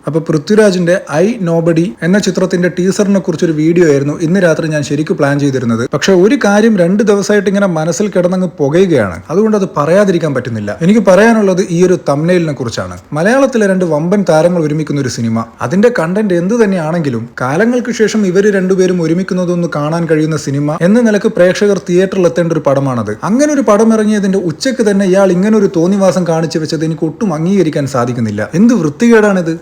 അപ്പോൾ പൃഥ്വിരാജിന്റെ I nobody എന്ന ചിത്രത്തിന്റെ ടീസറിനെ കുറിച്ചൊരു വീഡിയോ ആയിരുന്നു ഇന്ന് രാത്രി ഞാൻ ശരിക്കും പ്ലാൻ ചെയ്തിരുന്നത്. പക്ഷെ ഒരു കാര്യം 2 ദിവസമായിട്ട് ഇങ്ങനെ മനസ്സിൽ കിടന്നങ്ങ് പുകയുകയാണ്. അതുകൊണ്ട് അത് പറയാതിരിക്കാൻ പറ്റുന്നില്ല. എനിക്ക് പറയാനുള്ളത് ഈ ഒരു തംബ്നെയിലിനെ കുറിച്ചാണ്. മലയാളത്തിലെ 2 വമ്പൻ താരങ്ങൾ ഒരുമിക്കുന്ന ഒരു സിനിമ, അതിന്റെ കണ്ടന്റ് എന്ത് തന്നെയാണെങ്കിലും കാലങ്ങൾക്ക് ശേഷം ഇവർ രണ്ടുപേരും ഒരുമിക്കുന്നതൊന്ന് കാണാൻ കഴിയുന്ന സിനിമ എന്ന നിലക്ക് പ്രേക്ഷകർ തിയേറ്ററിൽ എത്തേണ്ട ഒരു പടമാണത്. അങ്ങനെ ഒരു പടം ഇറങ്ങിയതിന്റെ ഉച്ചയ്ക്ക് തന്നെ ഇയാൾ ഇങ്ങനെ ഒരു തോന്നിവാസം കാണിച്ചു വെച്ചത് എനിക്ക് ഒട്ടും അംഗീകരിക്കാൻ സാധിക്കുന്നില്ല. എന്ത് വൃത്തികേടാണിത്.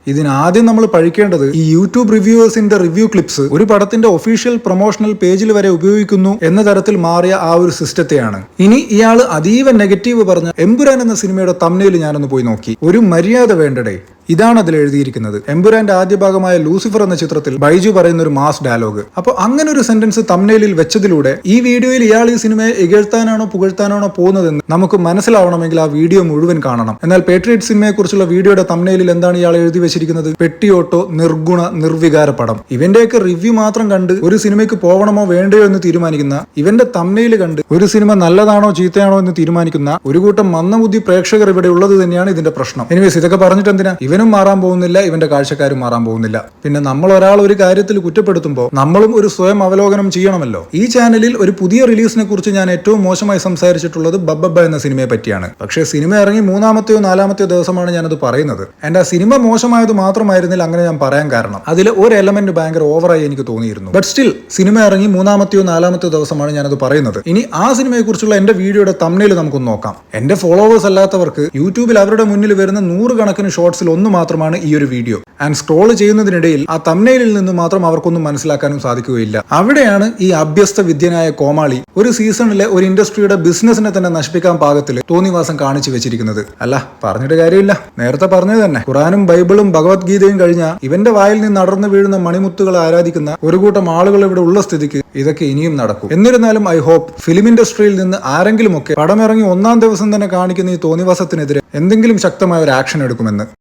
ആദ്യം നമ്മൾ പഠിക്കേണ്ടത് ഈ യൂട്യൂബ് റിവ്യൂവേഴ്സിന്റെ റിവ്യൂ ക്ലിപ്സ് ഒരു പടത്തിന്റെ ഒഫീഷ്യൽ പ്രൊമോഷണൽ പേജിൽ വരെ ഉപയോഗിക്കുന്നു എന്ന തരത്തിൽ മാറിയ ആ ഒരു സിസ്റ്റത്തെയാണ്. ഇനി ഇയാൾ അതീവ നെഗറ്റീവ് പറഞ്ഞ എമ്പുരാൻ എന്ന സിനിമയുടെ തംബ്നെയിൽ ഞാനൊന്ന് പോയി നോക്കി. ഒരു മര്യാദ വേണ്ടടേ. ഇതാണ് അതിൽ എഴുതിയിരിക്കുന്നത്. എമ്പുരാന്റെ ആദ്യ ഭാഗമായ ലൂസിഫർ എന്ന ചിത്രത്തിൽ ബൈജു പറയുന്ന ഒരു മാസ് ഡയലോഗ്. അപ്പോൾ അങ്ങനെ ഒരു സെന്റൻസ് തംബ്നെയിലിൽ വെച്ചതിലൂടെ ഈ വീഡിയോയിൽ ഇയാൾ ഈ സിനിമയെ ഇകഴ്ത്താനാണോ പുകഴ്ത്താനാണോ പോകുന്നതെന്ന് നമുക്ക് മനസ്സിലാവണമെങ്കിൽ ആ വീഡിയോ മുഴുവൻ കാണണം. എന്നാൽ പേട്രിയറ്റ് സിനിമയെ കുറിച്ചുള്ള വീഡിയോയുടെ തംബ്നെയിലിൽ എന്താണ് ഇയാൾ എഴുതി വെച്ചിരിക്കുന്നത്? പെട്ടിയോട്ടോ നിർഗുണ നിർവികാര പടം. ഇവന്റെയൊക്കെ റിവ്യൂ മാത്രം കണ്ട് ഒരു സിനിമയ്ക്ക് പോകണമോ വേണ്ടയോ എന്ന് തീരുമാനിക്കുന്ന, ഇവന്റെ തംബ്നെയിൽ കണ്ട് ഒരു സിനിമ നല്ലതാണോ ചീത്തയാണോ എന്ന് തീരുമാനിക്കുന്ന ഒരു കൂട്ടം മന്ദബുദ്ധി പ്രേക്ഷകർ ഇവിടെ ഉള്ളത് തന്നെയാണ് ഇതിന്റെ പ്രശ്നം. എനിവേസ്, ഇതൊക്കെ പറഞ്ഞിട്ട് എന്തിനാ? ഇവനും മാറാൻ പോകുന്നില്ല, ഇവന്റെ കാഴ്ചക്കാരും മാറാൻ പോകുന്നില്ല. പിന്നെ നമ്മൾ ഒരാൾ ഒരു കാര്യത്തിൽ കുറ്റപ്പെടുത്തുമ്പോൾ നമ്മളും ഒരു സ്വയം അവലോകനം ചെയ്യണമല്ലോ. ഈ ചാനലിൽ ഒരു പുതിയ റിലീസിനെ കുറിച്ച് ഞാൻ ഏറ്റവും മോശമായി സംസാരിച്ചിട്ടുള്ളത് ബബ്ബബ്ബ എന്ന സിനിമയെ പറ്റിയാണ്. പക്ഷേ സിനിമ ഇറങ്ങി 3-ാമത്തെയോ 4-ാമത്തെയോ ദിവസമാണ് ഞാനത് പറയുന്നത്. എന്റെ ആ സിനിമ മോശമായത് മാത്രമായിരുന്നില്ല അങ്ങനെ ഞാൻ പറയാൻ കാരണം. അതിൽ ഒരു എലമെന്റ് ഭയങ്കര ഓവറായി എനിക്ക് തോന്നിയിരുന്നു. ബട്ട് സ്റ്റിൽ സിനിമ ഇറങ്ങി 3-ാമത്തെയോ 4-ാമത്തെയോ ദിവസമാണ് ഞാനത് പറയുന്നത്. ഇനി ആ സിനിമയെ കുറിച്ചുള്ള എന്റെ വീഡിയോയുടെ തംബ്നെയിൽ നമുക്കൊന്ന് നോക്കാം. എന്റെ ഫോളോവേഴ്സ് അല്ലാത്തവർക്ക് യൂട്യൂബിൽ അവരുടെ മുന്നിൽ വരുന്ന 100 കണക്കിന് ഷോർട്സിൽ ഒന്ന് മാത്രമാണ് ഈ ഒരു വീഡിയോ. ആൻഡ് സ്ക്രോൾ ചെയ്യുന്നതിനിടയിൽ ആ തംബ്നെയിലിൽ നിന്ന് മാത്രം അവർക്കൊന്നും മനസ്സിലാക്കാനും സാധിക്കുകയില്ല. അവിടെയാണ് ഈ അഭ്യസ്ത വിദ്യനായ കോമാളി ഒരു സീസണിലെ ഒരു ഇൻഡസ്ട്രിയുടെ ബിസിനസിനെ തന്നെ നശിപ്പിക്കാൻ പാകത്തിൽ തോന്നിവാസം കാണിച്ചു വെച്ചിരിക്കുന്നത്. അല്ല, പറഞ്ഞിട്ട് കാര്യമില്ല, നേരത്തെ പറഞ്ഞത് തന്നെ. ഖുറാനും ബൈബിളും ഭഗവത്ഗീതയും കഴിഞ്ഞ ഇവന്റെ വായിൽ നിന്ന് അടർന്നു വീഴുന്ന മണിമുത്തുകളെ ആരാധിക്കുന്ന ഒരു കൂട്ടം ആളുകൾ ഇവിടെ ഉള്ള സ്ഥിതിക്ക് ഇതൊക്കെ ഇനിയും നടക്കും. എന്നിരുന്നാലും ഐ ഹോപ്പ് ഫിലിം ഇൻഡസ്ട്രിയിൽ നിന്ന് ആരെങ്കിലുമൊക്കെ പടമിറങ്ങി 1-ാം ദിവസം തന്നെ കാണിക്കുന്ന ഈ തോന്നിവാസത്തിനെതിരെ എന്തെങ്കിലും ശക്തമായ ഒരു ആക്ഷൻ എടുക്കുമെന്ന്.